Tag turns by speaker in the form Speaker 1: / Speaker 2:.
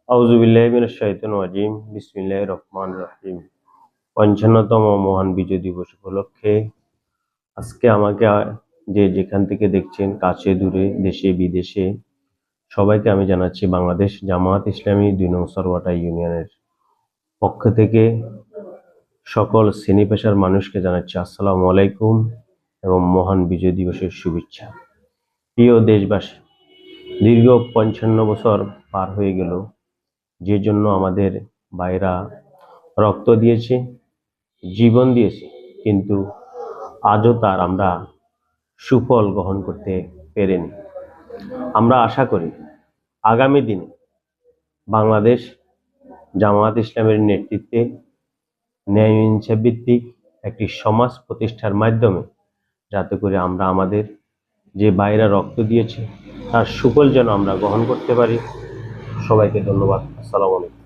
Speaker 1: আউযুবিল্লাহি মিনাশ শাইতানির রাজিম। বিসমিল্লাহির রহমানির রহিম। ৫৫তম মহান বিজয় দিবস উপলক্ষে আজকে আমাকে যে যেখান থেকে দেখছেন, কাছে দূরে, দেশে বিদেশে, সবাইকে আমি জানাচ্ছি বাংলাদেশ জামায়াত ইসলামী ২ নং সরওয়াটা ইউনিয়নের পক্ষ থেকে সকল শ্রেণী পেশার মানুষকে জানাচ্ছি আসসালামু আলাইকুম এবং মহান বিজয় দিবসের শুভেচ্ছা। প্রিয় দেশবাসী, দীর্ঘ ৫৫ বছর পার হয়ে গেল, যে জন্য আমাদের ভাইরা রক্ত দিয়েছে, জীবন দিয়েছে, কিন্তু আজও তার আমরা সুফল গ্রহণ করতে পেরেনি। আমরা আশা করি আগামী দিনে বাংলাদেশ জামায়াত ইসলামের নেতৃত্বে ন্যায় ইনসাফ ভিত্তিক একটি সমাজ প্রতিষ্ঠার মাধ্যমে যাতে করে আমরা আমাদের যে ভাইরা রক্ত দিয়েছে তার সুফল যেন আমরা গ্রহণ করতে পারি। সবাইকে ধন্যবাদ। আসসালামু আলাইকুম।